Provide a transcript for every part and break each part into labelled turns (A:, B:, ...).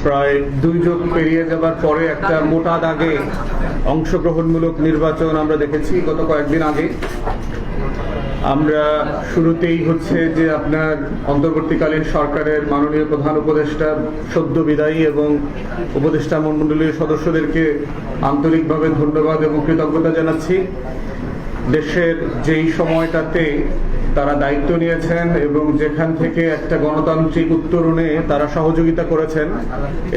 A: প্রায় 2 যুগ পেরিয়ে যাবার পরে একটা মোটা দাগে অংশগ্রহণমূলক নির্বাচন আমরা দেখেছি গত কয়েকদিন আগে। আমরা শুরুতেই হচ্ছে যে আপনার অন্তর্বর্তীকালীন সরকারের মাননীয় প্রধান উপদেষ্টা সদ্য বিদায়ী এবং উপদেষ্টা মণ্ডলীর সদস্যদেরকে আন্তরিকভাবে ধন্যবাদ এবং কৃতজ্ঞতা জানাচ্ছি। দেশের যেই সময়টাতে তারা দায়িত্ব নিয়েছেন এবং যেখান থেকে একটা গণতান্ত্রিক উত্তরণে তারা সহযোগিতা করেছেন,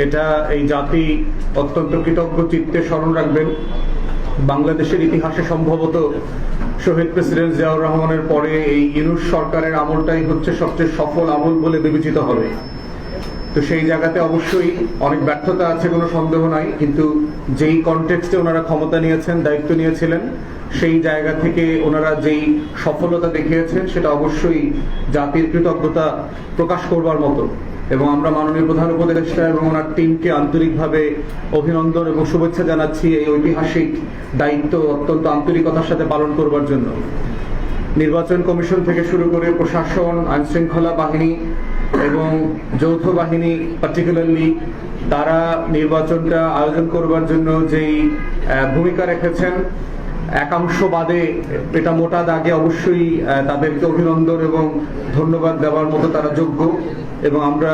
A: এটা এই জাতি অত্যন্ত কৃতজ্ঞ চিত্তে স্মরণ রাখবেন। বাংলাদেশের ইতিহাসে সম্ভবত শহীদ প্রেসিডেন্ট জিয়াউর রহমানের পরে এই ইউনূস সরকারের আমলটাই হচ্ছে সবচেয়ে সফল আমল বলে বিবেচিত হবে। তো সেই জায়গাতে অবশ্যই অনেক ব্যর্থতা আছে, কোনো সন্দেহ নাই, কিন্তু যেই কনটেক্সটে ওনারা ক্ষমতা নিয়েছেন, দায়িত্ব নিয়েছিলেন, সেই জায়গা থেকে ওনারা যেই সফলতা দেখিয়েছেন সেটা অবশ্যই জাতির কৃতজ্ঞতা প্রকাশ করবার মতো। এবং আমরা মাননীয় প্রধান উপদেষ্টা এবং ওনার টিমকে আন্তরিকভাবে অভিনন্দন এবং শুভেচ্ছা জানাচ্ছি এই ঐতিহাসিক দায়িত্ব অত্যন্ত আন্তরিকতার সাথে পালন করবার জন্য। নির্বাচন কমিশন থেকে শুরু করে প্রশাসন, আইনশৃঙ্খলা বাহিনী এবং যৌথ বাহিনী পার্টিকুলারলি তারা নির্বাচনটা আয়োজন করবার জন্য যেই ভূমিকা রেখেছেন, একাংশ বাদে এটা মোটা দাগে অবশ্যই তাদেরকে অভিনন্দন এবং ধন্যবাদ দেওয়ার মতো তারা যোগ্য এবং আমরা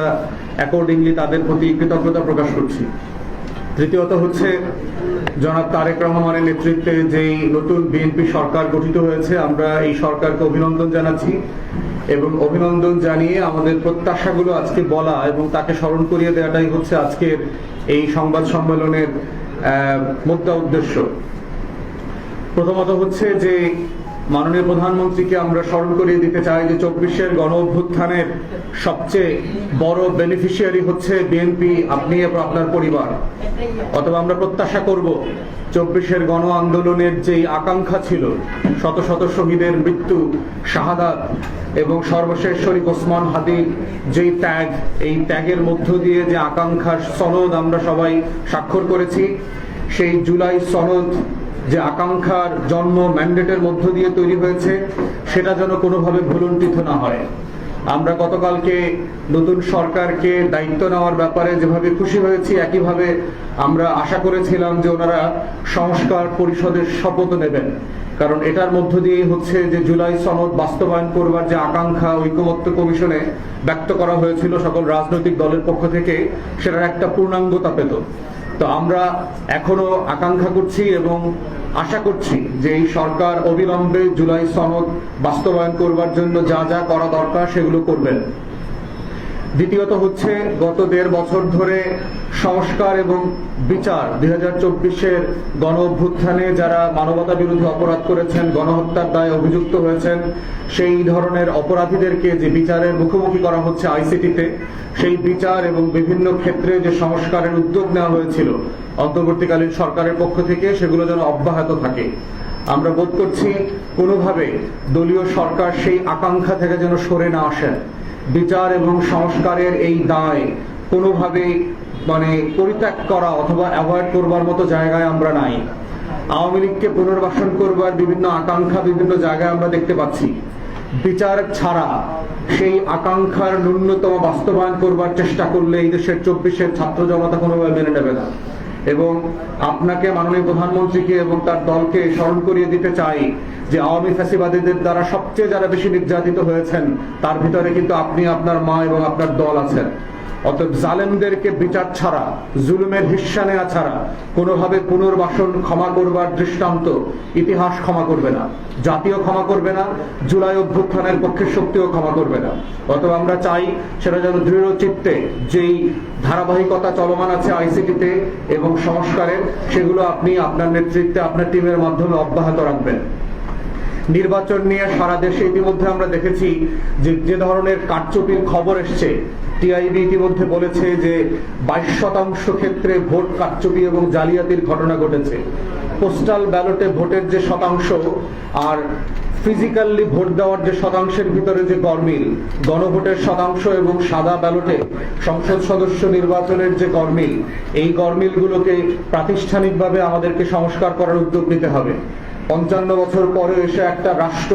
A: অ্যাকর্ডিংলি তাদের প্রতি কৃতজ্ঞতা প্রকাশ করছি। তৃতীয়ত হচ্ছে জনাব তারেক রহমানের নেতৃত্বে যেই নতুন বিএনপি সরকার গঠিত হয়েছে, আমরা এই সরকারকে অভিনন্দন জানাচ্ছি এবং অভিনন্দন জানিয়ে আমাদের প্রত্যাশাগুলো আজকে বলা এবং তাকে স্মরণ করিয়ে দেওয়াটাই হচ্ছে আজকের এই সংবাদ সম্মেলনের মুখ্য উদ্দেশ্য। প্রথমত হচ্ছে যে মাননীয় প্রধানমন্ত্রীকে আমরা স্মরণ করিয়ে দিতে চাই যে 24-এর গণ অভ্যুত্থানের সবচেয়ে বড় বেনিফিশিয়ারি হচ্ছে বিএনপি, আপনি এবং আপনার পরিবার। অথবা আমরা প্রত্যাশা করব 24-এর গণ আন্দোলনের যেই আকাঙ্ক্ষা ছিল, শত শত শহীদের মৃত্যু, শাহাদাত এবং সর্বশেষ শরীফ ওসমান হাদির যেই ত্যাগ, এই ত্যাগের মধ্য দিয়ে যে আকাঙ্ক্ষার সনদ আমরা সবাই স্বাক্ষর করেছি, সেই জুলাই সনদ যে আকাঙ্ক্ষার জন্ম ম্যান্ডেটের মধ্য দিয়ে তৈরি হয়েছে, সেটা যেন কোনোভাবে ভুলুণ্ঠিত না হয়। আমরা গতকালকে নতুন সরকারকে দায়িত্ব নেওয়ার ব্যাপারে যেভাবে খুশি হয়েছি, একইভাবে আমরা আশা করেছিলাম যে ওনারা সংস্কার পরিষদের শপথ নেবেন, কারণ এটার মধ্য দিয়ে হচ্ছে যে জুলাই সনদ বাস্তবায়ন করবার যে আকাঙ্ক্ষা ঐকমত্য কমিশনে ব্যক্ত করা হয়েছিল সকল রাজনৈতিক দলের পক্ষ থেকে, সেটার একটা পূর্ণাঙ্গতা পেত। তো আমরা এখনো আকাঙ্ক্ষা করছি এবং আশা করছি যে এই সরকার অবিলম্বে জুলাই সনদ বাস্তবায়ন করবার জন্য যা যা করা দরকার সেগুলো করবেন। দ্বিতীয়ত হচ্ছে গত 1.5 বছর ধরে সংস্কার এবং বিচার, 2024-এর গণ অভ্যুত্থানে যারা মানবতা বিরোধী অপরাধ করেছেন, গণহত্যার দায়ে অভিযুক্ত হয়েছেন, সেই ধরনের অপরাধীদেরকে যে বিচারের মুখোমুখি করা হচ্ছে আইসিটিতে, সেই বিচার এবং বিভিন্ন ক্ষেত্রে যে সংস্কারের উদ্যোগ নেওয়া হয়েছিল অন্তর্বর্তীকালীন সরকারের পক্ষ থেকে, সেগুলো যেন অব্যাহত থাকে। আমরা বোধ করছি কোনোভাবে দলীয় সরকার সেই আকাঙ্ক্ষা থেকে যেন সরে না আসেন। বিচার এবং সংস্কারের এই দায় কোনোভাবে পরিত্যাগ করা অথবা অ্যাভয়েড করবার মতো জায়গায় আমরা নাই। আওয়ামী লীগকে পুনর্বাসন করবার বিভিন্ন আকাঙ্ক্ষা বিভিন্ন জায়গায় আমরা দেখতে পাচ্ছি। বিচার ছাড়া সেই আকাঙ্ক্ষার ন্যূনতম বাস্তবায়ন করবার চেষ্টা করলে এই দেশের 24-এর ছাত্র জনতা কোনোভাবে মেনে নেবে না। এবং আপনাকে, মাননীয় প্রধানমন্ত্রীকে এবং তার দলকে স্মরণ করিয়ে দিতে চাই যে আওয়ামী ফ্যাসিবাদীদের দ্বারা সবচেয়ে যারা বেশি নির্যাতিত হয়েছেন, তার ভিতরে কিন্তু আপনি, আপনার মা এবং আপনার দল আছেন। অতএব জালেমদেরকে বিচার ছাড়া, জুলুমের হিস্সা নেওয়া ছাড়া কোনোভাবে পুনর্বাসন ক্ষমা করবার দৃষ্টান্ত ইতিহাস ক্ষমা করবে না, জাতীয় ক্ষমা করবে না, জুলাই অভ্যুত্থানের পক্ষের শক্তিও ক্ষমা করবে না। অতএব আমরা চাই সেটা যেন দৃঢ় চিত্তে যেই ধারাবাহিকতা চলমান আছে আইসিটিতে এবং সংস্কারের, সেগুলো আপনি আপনার নেতৃত্বে আপনার টিমের মাধ্যমে অব্যাহত রাখবেন। নির্বাচন নিয়ে সারা দেশে ইতিমধ্যে আমরা দেখেছি যে ধরনের কারচুপির খবর এসছে। টিআইবি ইতিমধ্যে বলেছে যে 22% ক্ষেত্রে ভোট কারচুপি এবং জালিয়াতির ঘটনা ঘটেছে। পোস্টাল ব্যালটে ভোটের যে শতাংশ আর ফিজিক্যালি ভোট দেওয়ার যে শতাংশের ভিতরে যে গরমিল, গণভোটের শতাংশ এবং সাদা ব্যালটে সংসদ সদস্য নির্বাচনের যে গরমিল, এই গরমিলগুলোকে প্রাতিষ্ঠানিকভাবে আমাদেরকে সংস্কার করার উদ্যোগ নিতে হবে। 55 বছর পরে এসে একটা রাষ্ট্র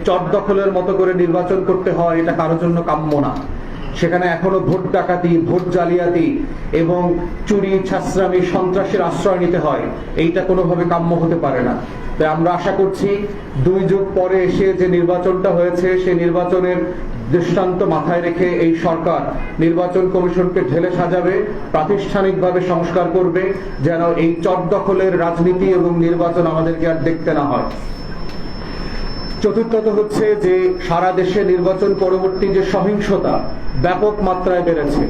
A: চট দখলের মতো করে নির্বাচন করতে হয়, এটা কারোর জন্য কাম্য না। সেখানে এখনো ভোট ডাকাতি, ভোট জালিয়াতি এবং চুরি, ছাসরামি, সন্ত্রাসের আশ্রয় নিতে হয়। এইটা কোনোভাবে কাম্য হতে পারে না। তাই আমরা আশা করছি 2 যুগ পরে এসে যে নির্বাচনটা হয়েছে সেই নির্বাচনের দৃষ্টান্ত মাথায় রেখে এই সরকার নির্বাচন কমিশনকে ঢেলে সাজাবে, প্রাতিষ্ঠানিকভাবে সংস্কার করবে, যেন এই চটদখলের রাজনীতি এবং নির্বাচন আমাদেরকে আর দেখতে না হয়। চতুর্থত হচ্ছে যে সারা দেশে নির্বাচন পরবর্তী যে সহিংসতা ব্যাপক মাত্রায় বেড়েছে।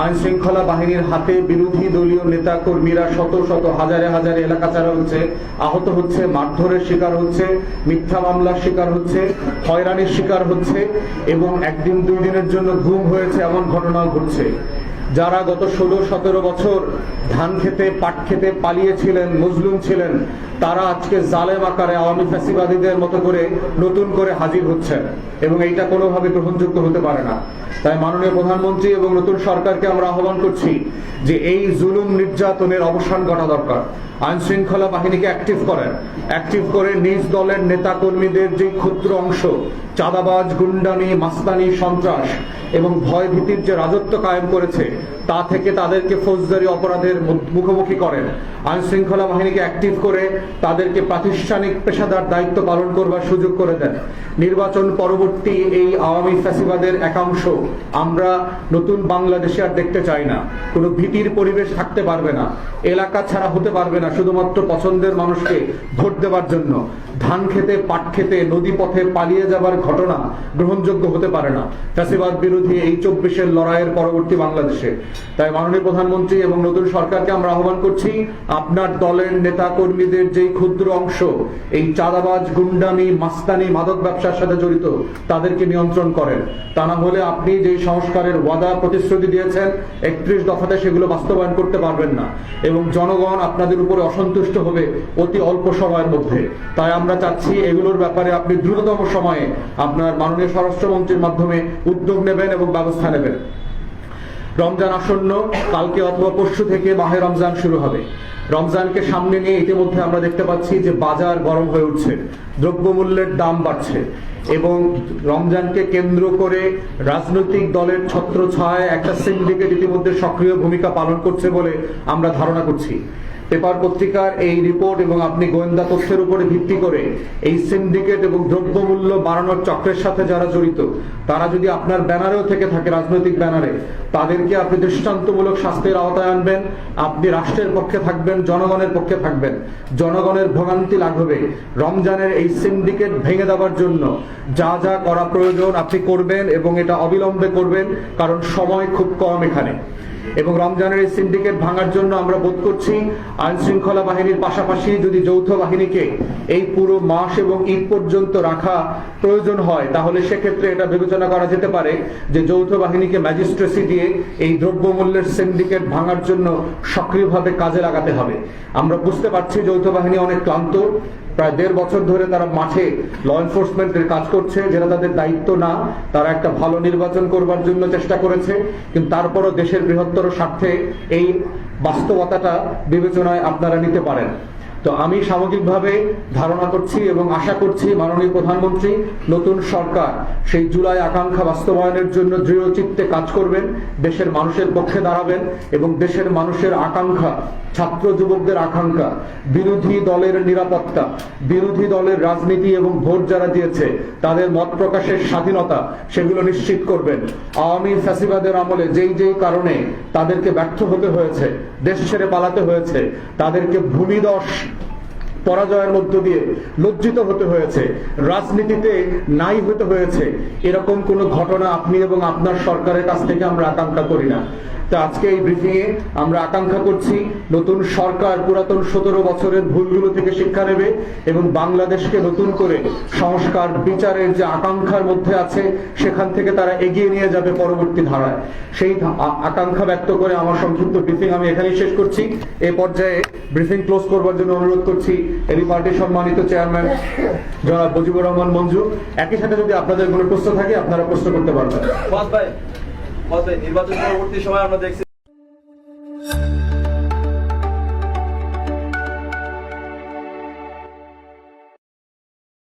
A: আইন শৃঙ্খলা বাহিনীর হাতে বিরোধী দলীয় নেতা কর্মীরা শত শত হাজারে হাজারে এলাকা ছাড়া হচ্ছে, আহত হচ্ছে, মারধরের শিকার হচ্ছে, মিথ্যা মামলার শিকার হচ্ছে, হয়রানির শিকার হচ্ছে এবং একদিন 2 দিনের জন্য গুম হয়েছে এমন ঘটনাও ঘটছে। যারা গত 16-17 বছর ধান খেতে, পাট খেতে পালিয়েছিলেন, মজলুম ছিলেন, তারা আজকে জালেম আকারে আওয়ামী ফ্যাসিবাদীদের মতো করে নতুন করে হাজির হচ্ছেন এবং এইটা কোনোভাবে গ্রহণযোগ্য হতে পারে না। তাই মাননীয় প্রধানমন্ত্রী এবং নতুন সরকারকে আমরা আহ্বান করছি যে এই জুলুম নির্যাতনের অবসান ঘটা দরকার। আইন শৃঙ্খলা বাহিনীকে অ্যাক্টিভ করে নিজ দলের নেতা কর্মীদের যে ক্ষুদ্র অংশ চাঁদাবাজ, গুন্ডামি, মাস্তানি, সন্ত্রাস এবং ভয়ভীতির যে রাজত্ব কায়েম করেছে তা থেকে তাদেরকে ফৌজদারি অপরাধের মুখোমুখি করেন। আইন শৃঙ্খলা বাহিনীকে অ্যাক্টিভ করে তাদেরকে প্রাতিষ্ঠানিক পেশাদার দায়িত্ব পালন করবার সুযোগ করে দেন। নির্বাচন পরবর্তী এই আওয়ামী ফ্যাসিবাদের একাংশ আমরা নতুন বাংলাদেশে আর দেখতে চাই না। কোনো ভীতির পরিবেশ থাকতে পারবে না, এলাকা ছাড়া হতে পারবে না শুধুমাত্র পছন্দের মানুষকে ভোট দেওয়ার জন্য। ধান খেতে, পাট খেতে, নদী পথে পালিয়ে যাবার ঘটনা গ্রহণযোগ্য হতে পারে না ফ্যাসিবাদ বিরোধী এই 24-এর লড়াইয়ের পরবর্তী বাংলাদেশে। তাই মাননীয় প্রধানমন্ত্রী এবং নতুন সরকারকে আমরা আহ্বান করছি, আপনার দলের নেতা কর্মীদের যেই ক্ষুদ্র অংশ এই চাঁদাবাজ, গুন্ডামি, মাস্তানি, মাদক ব্যবসার সাথে জড়িত তাদেরকে নিয়ন্ত্রণ করেন। তা না হলে আপনি যেই সংস্কারের ওয়াদা প্রতিশ্রুতি দিয়েছেন 31 দফাতে সেগুলো বাস্তবায়ন করতে পারবেন না এবং জনগণ আপনাদের উপরে অসন্তুষ্ট হবে অতি অল্প সময়ের মধ্যে। তাই আমরা চাচ্ছি এগুলোর ব্যাপারে আপনি দ্রুততম সময়ে আপনার মাননীয় স্বরাষ্ট্রমন্ত্রীর মাধ্যমে উদ্যোগ নেবেন এবং ব্যবস্থা নেবেন। রমজান আসন্ন, কালকে অথবা পরশু থেকে মাহে রমজান শুরু হবে। রমজানকে সামনে নিয়ে ইতিমধ্যে আমরা দেখতে পাচ্ছি যে বাজার গরম হয়ে উঠছে, দ্রব্যমূল্যের দাম বাড়ছে এবং রমজানকে কেন্দ্র করে রাজনৈতিক দলের ছত্রছায়ায় একটা সিন্ডিকেট ইতিমধ্যে সক্রিয় ভূমিকা পালন করছে বলে আমরা ধারণা করছি। পেপার পত্রিকার এই রিপোর্ট এবং আপনি গোয়েন্দা তথ্যের উপরে ভিত্তি করে এই সিন্ডিকেট এবং দ্রব্যমূল্য বাড়ানোর চক্রের সাথে যারা জড়িত তারা যদি আপনার ব্যানারেও থেকে থাকে, রাজনৈতিক ব্যানারে, তাদেরকে আপনি দৃষ্টান্তমূলক শাস্তির আওতায় আনবেন। আপনি রাষ্ট্রের পক্ষে থাকবেন, জনগণের পক্ষে থাকবেন, জনগণের ভোগান্তি লাঘবে রমজানের এই সিন্ডিকেট ভেঙে দেওয়ার জন্য যা যা করা প্রয়োজন আপনি করবেন এবং এটা অবিলম্বে করবেন, কারণ সময় খুব কম এখানে। এবং রমজানের এই সিন্ডিকেট ভাঙার জন্য আমরা বোধ করছি আইন শৃঙ্খলা বাহিনীর পাশাপাশি যদি যৌথ বাহিনীকে এই পুরো মাস এবং ঈদ পর্যন্ত রাখা প্রয়োজন হয় তাহলে সেক্ষেত্রে এটা বিবেচনা করা যেতে পারে যে যৌথ বাহিনীকে ম্যাজিস্ট্রেসি দিয়ে এই দ্রব্যমূল্যের সিন্ডিকেট ভাঙার জন্য সক্রিয়ভাবে কাজে লাগাতে হবে। আমরা বুঝতে পারছি যৌথ বাহিনী অনেক ক্লান্ত, প্রায় 1.5 বছর ধরে তারা মাঠে ল এনফোর্সমেন্টের কাজ করছে, যেটা তাদের দায়িত্ব না। তারা একটা ভালো নির্বাচন করবার জন্য চেষ্টা করেছে, কিন্তু তারপরও দেশের বৃহত্তর স্বার্থে এই বাস্তবতাটা বিবেচনায় আপনারা নিতে পারেন। তো আমি সামগ্রিকভাবে ধারণা করছি এবং আশা করছি মাননীয় প্রধানমন্ত্রী, নতুন সরকার সেই জুলাই আকাঙ্ক্ষা বাস্তবায়নের জন্য দৃঢ় চিত্তে কাজ করবেন, দেশের মানুষের পক্ষে দাঁড়াবেন এবং দেশের মানুষের আকাঙ্ক্ষা, ছাত্র যুবকদের আকাঙ্ক্ষা, বিরোধী দলের নিরাপত্তা, বিরোধী দলের রাজনীতি এবং ভোট যারা দিয়েছে তাদের মত প্রকাশের স্বাধীনতা, সেগুলো নিশ্চিত করবেন। আওয়ামী ফ্যাসিবাদের আমলে যেই যেই কারণে তাদেরকে ব্যর্থ হতে হয়েছে, দেশ ছেড়ে পালাতে হয়েছে, তাদেরকে ভূমিদশ পরাজয়ের মধ্য দিয়ে লজ্জিত হতে হয়েছে, রাজনীতিতে নাই হতে হয়েছে, এরকম কোনো ঘটনা আপনি এবং আপনার সরকারের কাছ থেকে আমরা আকাঙ্ক্ষা করি না। তো আজকে এই ব্রিফিং এ আমরা আকাঙ্ক্ষা করছি নতুন সরকার পুরাতন 17 বছরের ভুলগুলো থেকে শিক্ষা নেবে এবং বাংলাদেশকে নতুন করে সংস্কার, বিচারের যে আকাঙ্ক্ষার মধ্যে আছে সেখান থেকে তারা এগিয়ে নিয়ে যাবে পরবর্তী ধারায়। সেই আকাঙ্ক্ষা ব্যক্ত করে আমার সংক্ষিপ্ত ব্রিফিং আমি এখানেই শেষ করছি। এই পর্যায়ে ব্রিফিং ক্লোজ করবার জন্য অনুরোধ করছি এরই পার্টির সম্মানিত চেয়ারম্যান জনাব মুজিবুর রহমান মঞ্জু। একই সাথে যদি আপনাদের কোনো প্রশ্ন থাকে আপনারা প্রশ্ন করতে পারবেন।
B: নির্বাচন পরবর্তী সময় আমরা দেখছি